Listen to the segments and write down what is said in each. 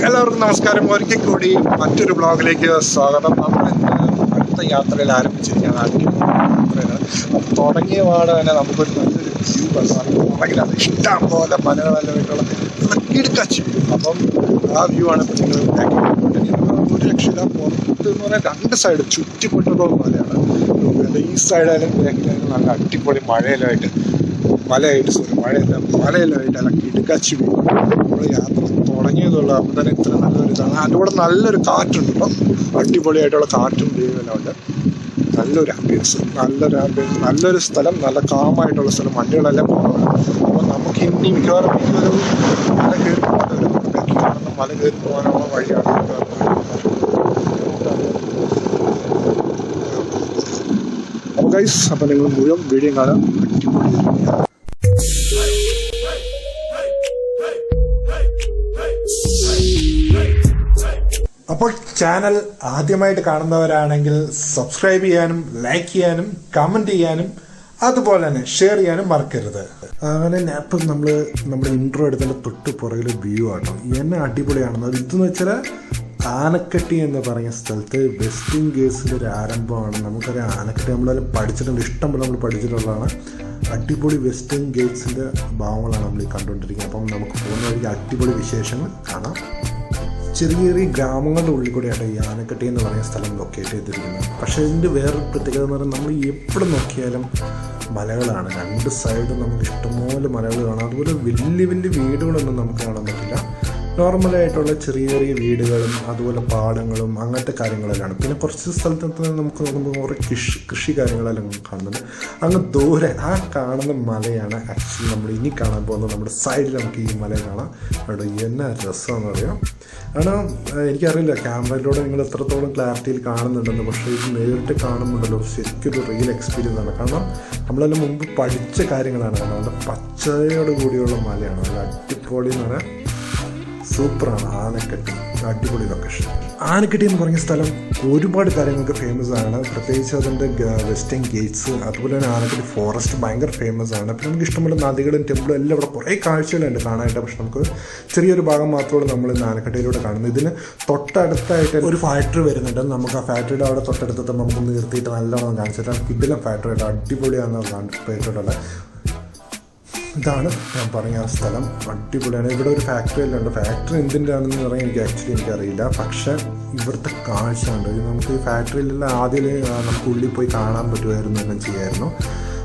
എല്ലാവർക്കും നമസ്കാരം. ഒരിക്കൽ കൂടി മറ്റൊരു ബ്ലോഗിലേക്ക് സ്വാഗതം. നമ്മളിന്ന് അടുത്ത യാത്രയിൽ ആരംഭിച്ചിരിക്കുകയാണ്. തുടങ്ങിയ പാടെ തന്നെ നമുക്കൊരു നല്ലൊരു വ്യൂ തുടങ്ങിയത് ഇഷ്ടം പോലെ മലകളെല്ലാം ആയിട്ടുള്ള നല്ല കിടുക്കാച്ചി വ്യൂ. അപ്പം ആ വ്യൂ ആണ് ഇപ്പം നിങ്ങൾ ഒരു രക്ഷയില്ല. പുറത്ത് എന്ന് പറഞ്ഞാൽ രണ്ട് സൈഡ് ചുറ്റിപ്പെട്ടുള്ള മലയാണ്. ഈ സൈഡായാലും ബാക്കിലായാലും നല്ല അടിപൊളി മലയിലായിട്ട് നല്ല കിടുക്കാച്ചി വ്യൂ. നമ്മൾ യാത്ര തുടങ്ങിയതുള്ളൂ. അപ്പം തന്നെ ഇത്ര നല്ലൊരു ഇതാണ്. അതിൻ്റെ കൂടെ നല്ലൊരു കാറ്റുണ്ട്. ഇപ്പം അടിപൊളിയായിട്ടുള്ള കാറ്റും വ്യൂവെല്ലാം ഉണ്ട്. നല്ലൊരു ആംബിയൻസ്, നല്ലൊരു സ്ഥലം, നല്ല കാമായിട്ടുള്ള സ്ഥലം. വണ്ടികളെല്ലാം കുറവാണ്. അപ്പോൾ നമുക്ക് ഇനി മിക്കവാറും ഒരു മല കയറി കാണുന്ന മല കയറി പോകാനുള്ള വഴിയാണ്. അപ്പോൾ ഗൈസ്, അപ്പം നിങ്ങൾ മുഴുവൻ വീഡിയോ കാണാം. അടിപൊളി. അപ്പോൾ ചാനൽ ആദ്യമായിട്ട് കാണുന്നവരാണെങ്കിൽ സബ്സ്ക്രൈബ് ചെയ്യാനും ലൈക്ക് ചെയ്യാനും കമൻറ്റ് ചെയ്യാനും അതുപോലെ തന്നെ ഷെയർ ചെയ്യാനും മറക്കരുത്. അങ്ങനെ ഇപ്പം നമ്മുടെ ഇൻട്രോ എടുത്തതിൻ്റെ തൊട്ട് പുറകിൽ വ്യൂ ആട്ടോ. എന്നെ അടിപൊളിയാണെന്ന് ഇതെന്ന് വെച്ചാൽ ആനക്കട്ടി എന്ന് പറയുന്ന സ്ഥലത്ത് വെസ്റ്റിംഗ് ഗേറ്റ്സിൻ്റെ ഒരു ആരംഭമാണ്. നമുക്കറിയാം ആനക്കട്ടി നമ്മളെല്ലാം പഠിച്ചിട്ടുണ്ട്, ഇഷ്ടംപോലെ നമ്മൾ പഠിച്ചിട്ടുള്ളതാണ്. അടിപൊളി വെസ്റ്റിംഗ് ഗേറ്റ്സിൻ്റെ ഭാവങ്ങളാണ് നമ്മൾ ഈ കണ്ടുകൊണ്ടിരിക്കുന്നത്. അപ്പം നമുക്ക് പോകുന്ന വഴിക്ക് അടിപൊളി വിശേഷങ്ങൾ കാണാം. ചെറിയ ചെറിയ ഗ്രാമങ്ങളുടെ ഉള്ളിൽ കൂടെയാണ് ഈ ആനക്കട്ടി എന്ന് പറയുന്ന സ്ഥലം ലൊക്കേറ്റ് ചെയ്തിരിക്കുന്നത്. പക്ഷേ ഇതിൻ്റെ വേറൊരു പ്രത്യേകത എന്ന് പറഞ്ഞാൽ നമ്മൾ എവിടെ നോക്കിയാലും മലകളാണ്. രണ്ട് സൈഡും നമുക്ക് ഇഷ്ടംപോലെ മലകൾ കാണാം. അതുപോലെ വലിയ വലിയ വീടുകളൊന്നും നമുക്ക് കാണാൻ പറ്റില്ല. നോർമലായിട്ടുള്ള ചെറിയ ചെറിയ വീടുകളും അതുപോലെ പാടങ്ങളും അങ്ങനത്തെ കാര്യങ്ങളെല്ലാം. പിന്നെ കുറച്ച് സ്ഥലത്ത് നമുക്ക് നോക്കുമ്പോൾ കുറേ കൃഷി കാര്യങ്ങളെല്ലാം കാണുന്നുണ്ട്. അങ്ങ് ദൂരെ ആ കാണുന്ന മലയാണ് ആക്ച്വലി നമ്മൾ ഇനി കാണാൻ പോകുന്നത്. നമ്മുടെ സൈഡിൽ നമുക്ക് ഈ മല കാണാം. അവിടെ എന്നാ രസമെന്ന് പറയാം. കാരണം എനിക്കറിയില്ല ക്യാമറയിലൂടെ നിങ്ങൾ എത്രത്തോളം ക്ലാരിറ്റിയിൽ കാണുന്നുണ്ടെന്ന്. പക്ഷേ ഇത് നേരിട്ട് കാണുന്നുണ്ടല്ലോ, ശരിക്കൊരു റിയൽ എക്സ്പീരിയൻസ് ആണ്. കാരണം നമ്മളെല്ലാം മുമ്പ് പഠിച്ച കാര്യങ്ങളാണ്. കാരണം അവിടെ പച്ചയോട് കൂടിയുള്ള മലയാണ്. നല്ല അടിപൊളി എന്ന് പറയാൻ സൂപ്പറാണ്. ആനക്കട്ടി അടിപൊളി ലൊക്കേഷൻ. ആനക്കട്ടി എന്ന് പറഞ്ഞ സ്ഥലം ഒരുപാട് കാര്യങ്ങൾക്ക് ഫേമസ് ആണ്. പ്രത്യേകിച്ച് അതിൻ്റെ വെസ്റ്റിംഗ് ഗേറ്റ്സ്, അതുപോലെ തന്നെ ആനക്കട്ടി ഫോറസ്റ്റ് ഭയങ്കര ഫേമസ് ആണ്. പിന്നെ നമുക്ക് ഇഷ്ടംപോലെ നദികളും ടെമ്പിളും എല്ലാം ഇവിടെ കുറേ കാഴ്ചകളുണ്ട് കാണാനായിട്ട്. പക്ഷെ നമുക്ക് ചെറിയൊരു ഭാഗം മാത്രമാണ് നമ്മൾ ഇന്ന് ആനക്കട്ടിയിലൂടെ കാണുന്നത്. ഇതിന് തൊട്ടടുത്തായിട്ട് ഒരു ഫാക്ടറി വരുന്നുണ്ട്. നമുക്ക് ആ ഫാക്ടറിയുടെ അവിടെ തൊട്ടടുത്ത് നമുക്ക് നിർത്തിയിട്ട് നല്ലോണം കാണിച്ചിട്ട് കിടിലം ഫാക്ടറിയുടെ അടിപൊളിയാണ് പോയിട്ടുള്ളത്. ഇതാണ് ഞാൻ പറഞ്ഞ ആ സ്ഥലം. അടിപൊളിയാണ്. ഇവിടെ ഒരു ഫാക്ടറി എല്ലാം ഉണ്ട്. ഫാക്ടറി എന്തിൻ്റെ ആണെന്ന് പറയാൻ എനിക്കറിയില്ല. പക്ഷേ ഇവിടുത്തെ കാഴ്ച ഉണ്ട്. നമുക്ക് ഈ ഫാക്ടറിയിലെല്ലാം ആദ്യം നമുക്ക് ഉള്ളിൽ പോയി കാണാൻ പറ്റുമായിരുന്നു, എല്ലാം ചെയ്യായിരുന്നു.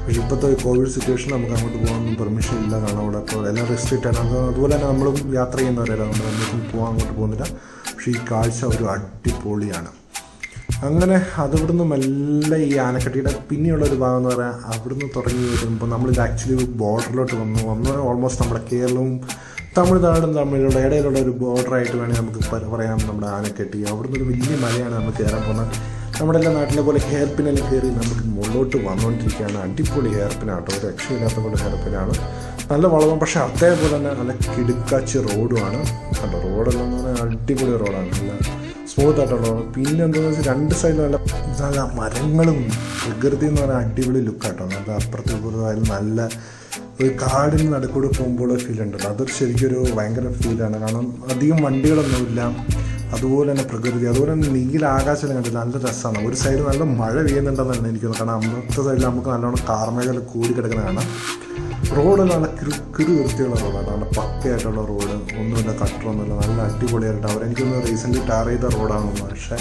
പക്ഷേ ഇപ്പോഴത്തെ കോവിഡ് സിറ്റുവേഷൻ നമുക്ക് അങ്ങോട്ട് പോകാനൊന്നും പെർമിഷൻ ഇല്ല. കാരണം അവിടെ ഇപ്പോൾ എല്ലാം റെസ്ട്രിക്റ്റ് ആണ്. അതുപോലെ തന്നെ നമ്മളും യാത്ര ചെയ്യുന്നവരല്ല, നമ്മൾക്കും പോകാൻ അങ്ങോട്ട് പോകുന്നില്ല. പക്ഷേ ഈ കാഴ്ച ഒരു അടിപൊളിയാണ്. അങ്ങനെ അതിവിടുന്ന് മെല്ലെ ഈ ആനക്കട്ടിയുടെ പിന്നെയുള്ള ഒരു ഭാഗം എന്ന് പറയാൻ അവിടുന്ന് തുടങ്ങി വരുമ്പോൾ നമ്മളിത് ആക്ച്വലി ബോർഡറിലോട്ട് വന്നു ഓൾമോസ്റ്റ് നമ്മുടെ കേരളവും തമിഴ്നാടും തമ്മിലുള്ള ഇടയിലുള്ള ഒരു ബോർഡറായിട്ട് വേണമെങ്കിൽ നമുക്ക് പറയാം നമ്മുടെ ആനക്കട്ടി. അവിടുന്ന് ഒരു വലിയ മലയാണ് നമ്മൾ കയറാൻ പോകുന്നത്. നമ്മുടെ എല്ലാ നാട്ടിലെ പോലെ ഹെയർപിനെല്ലാം കയറി നമുക്ക് മുകളിലോട്ട് വന്നുകൊണ്ടിരിക്കുകയാണ്. അടിപൊളി ഹെയർപിനാട്ടോ, ഒരു രക്ഷയില്ലാത്ത പോലെ ഹെയർപിനാണ്. നല്ല വളവും, പക്ഷേ അതേപോലെ തന്നെ നല്ല കിടുക്കാച്ചി റോഡുമാണ്. കണ്ടോ, റോഡെല്ലാം എന്ന് പറഞ്ഞാൽ അടിപൊളി റോഡാണ്, നല്ല സ്മൂത്ത് ആയിട്ടുള്ള റോഡ്. പിന്നെ എന്താണെന്ന് വെച്ചാൽ രണ്ട് സൈഡിൽ നല്ല മരങ്ങളും പ്രകൃതി എന്ന് പറഞ്ഞാൽ അടിപൊളി ലുക്കാട്ടോ. നല്ല അപ്പുറത്തേക്കും നല്ല ഒരു കാടിന് നടുക്കൂടെ പോകുമ്പോൾ ഫീൽ ഉണ്ടല്ലോ, അതൊരു ശരിക്കൊരു ഭയങ്കര ഫീലാണ്. കാരണം അധികം വണ്ടികളൊന്നുമില്ല, അതുപോലെ തന്നെ പ്രകൃതി, അതുപോലെ തന്നെ നീല ആകാശം കണ്ടില്ല, നല്ല രസമാണ്. ഒരു സൈഡ് നല്ല മഴ പെയ്യുന്നുണ്ടെന്നാണ് എനിക്ക് തോന്നുന്നത്. കാരണം അമ്പത്തെ സൈഡിൽ നമുക്ക് നല്ലോണം കാർമേഘം കൂടി കിടക്കുന്ന കാണാം. റോഡ് നല്ല കിറു വൃത്തിയുള്ള റോഡാണ്, നല്ല പക്കയായിട്ടുള്ള റോഡ്, ഒന്നുമില്ല കട്ടറൊന്നുമില്ല, നല്ല അടിപൊളിയായിട്ട്. അവരെനിക്കൊന്ന് റീസെൻ്റ് ടാർ ചെയ്ത റോഡാണെന്ന്, പക്ഷേ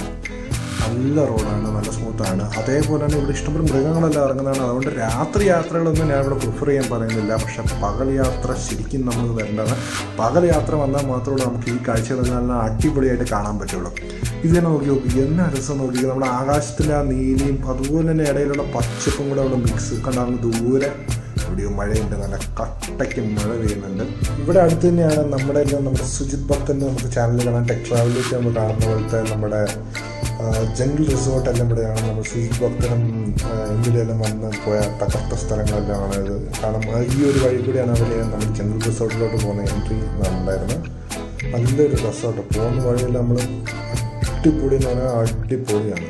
നല്ല റോഡാണ്, നല്ല സ്മൂത്താണ്. അതേപോലെ തന്നെ ഇവിടെ ഇഷ്ടംപോലെ മൃഗങ്ങളെല്ലാം ഇറങ്ങുന്നതാണ്. അതുകൊണ്ട് രാത്രി യാത്രകളൊന്നും ഞാൻ ഇവിടെ പ്രിഫർ ചെയ്യാൻ പറയുന്നില്ല. പക്ഷേ പകൽ യാത്ര ശരിക്കും നമ്മൾ വരേണ്ടതാണ്. പകൽ യാത്ര വന്നാൽ മാത്രമേ നമുക്ക് ഈ കാഴ്ചകളെല്ലാം നല്ല അടിപൊളിയായിട്ട് കാണാൻ പറ്റുള്ളൂ. ഇത് തന്നെ നോക്കി എന്നാ രസം നോക്കി. നമ്മുടെ ആകാശത്തിൻ്റെ ആ നീലയും അതുപോലെ തന്നെ ഇടയിലുള്ള പച്ചപ്പും കൂടെ അവിടെ മിക്സ് കണ്ടാകുന്ന ദൂരെ എവിടെയോ മഴയുണ്ട്, നല്ല കട്ടയ്ക്ക് മഴ പെയ്യുന്നുണ്ട്. ഇവിടെ അടുത്ത് തന്നെയാണ് നമ്മുടെ സുജിത് ഭക്തൻ്റെ നമുക്ക് ചാനലിൽ കാണാൻ ടെക് ട്രാവലിലേക്ക് നമ്മൾ കാണുന്ന പോലത്തെ നമ്മുടെ ജംഗിൾ റിസോർട്ടെല്ലാം ഇവിടെയാണ്. നമ്മൾ സുജിത് ഭക്തനും എമ്മിലെല്ലാം വന്ന് പോയ തകർത്ത സ്ഥലങ്ങളെല്ലാം ആണ് ഇത്. കാരണം ഈ ഒരു വഴി കൂടിയാണ് അവർ നമ്മൾ ജംഗിൾ റിസോർട്ടിലോട്ട് പോകുന്ന എൻട്രി ഉണ്ടായിരുന്നത്. നല്ലൊരു റിസോർട്ട് പോകുന്ന വഴിയെല്ലാം നമ്മൾ അടിപൊളി എന്ന് പറഞ്ഞാൽ അടിപൊളിയാണ്.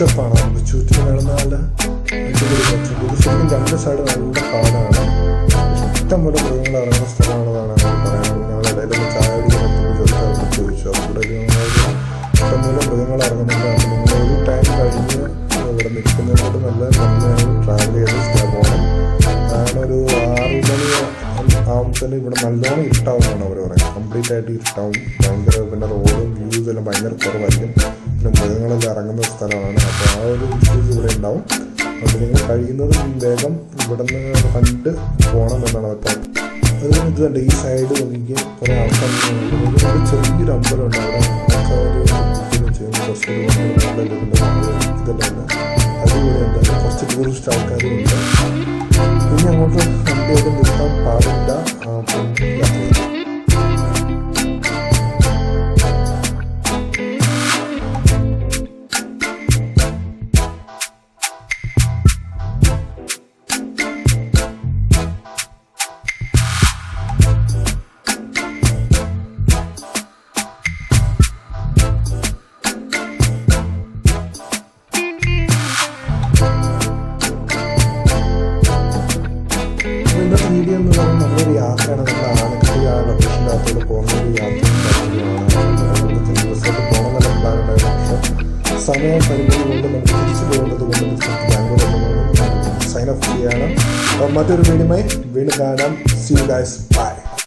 ടച്ചപ്പാണ്. നമുക്ക് ചുറ്റിനും കാണുന്നതല്ല, ഇത് ശരിക്കും രണ്ട് സൈഡ് നല്ല കാടാണ്. ഇഷ്ടംപോലെ മൃഗങ്ങൾ ഇറങ്ങുന്ന സ്ഥലമാണെന്നാണ് പറയാനുള്ളത്. ഞങ്ങൾ ഇടയിലൊന്ന് ചായ ചോദിച്ചു, ചോദിച്ചു അവിടെ ഇഷ്ടംപോലെ മൃഗങ്ങൾ ഇറങ്ങുന്നുണ്ട്. അപ്പോൾ നിങ്ങൾ ഒരു ടൈം കഴിഞ്ഞ് ഇവിടെ നിൽക്കുന്നതിനോട് നല്ല നന്നായി ട്രാവൽ ചെയ്ത് പോകണം. കാരണം ഒരു 6 മണി ആവുമ്പോൾ ഇവിടെ നല്ലോണം ഇരുട്ടാവുമെന്നാണ് അവർ പറയുന്നത്. കംപ്ലീറ്റ് ആയിട്ട് ഇരുട്ടാവും. ഭയങ്കര പിന്നെ റോഡും വ്യൂസ് എല്ലാം ഭയങ്കര കുറവായിരിക്കും. പിന്നെ മൃഗങ്ങളെല്ലാം ഇറങ്ങുന്ന സ്ഥലമാണ്. അപ്പോൾ ആ ഒരു ഇഷ്യൂസ് ഇവിടെ ഉണ്ടാവും. അപ്പോൾ നിങ്ങൾ കഴിയുന്നതും വേഗം ഇവിടെ നിന്ന് കണ്ട് പോകണം എന്നാണ് അപ്പം. അതുകൊണ്ട് ഇത് കണ്ട് ഈ സൈഡ് നോക്കി കുറേ ആൾക്കാർ ചെറിയൊരു അമ്പലമുണ്ട്. അവിടെ ആൾക്കാർ ചെയ്യുന്ന ഇതെല്ലാം അതുകൂടെ എന്തായാലും കുറച്ച് ടൂറിസ്റ്റ് ആൾക്കാരും ഉണ്ട്. പിന്നെ അങ്ങോട്ട് വണ്ടിയൊക്കെ നിർത്താൻ പാടില്ല. വീഡിയോ എന്ന് പറയുന്നത് നല്ലൊരു യാത്രയാണ്. നമ്മുടെ ആനക്കട്ടി ആ ലൊക്കേഷൻ്റെ അകത്തോട് പോകുന്ന ഒരു യാത്രയാണ്. റിസോർട്ട് പോകണമെന്നുള്ള പ്ലാൻ ഉണ്ടായിരുന്നു. പക്ഷേ സമയം പരിമിതി കൊണ്ട് നമുക്ക് തിരിച്ചു പോകേണ്ടത് കൊണ്ട് ബാംഗ്ലൂർ സൈൻ ഓഫ് ചെയ്യണം. അപ്പം മറ്റൊരു വീഡിയോയുമായി വീണ്ടും കാണാം. See you guys, by.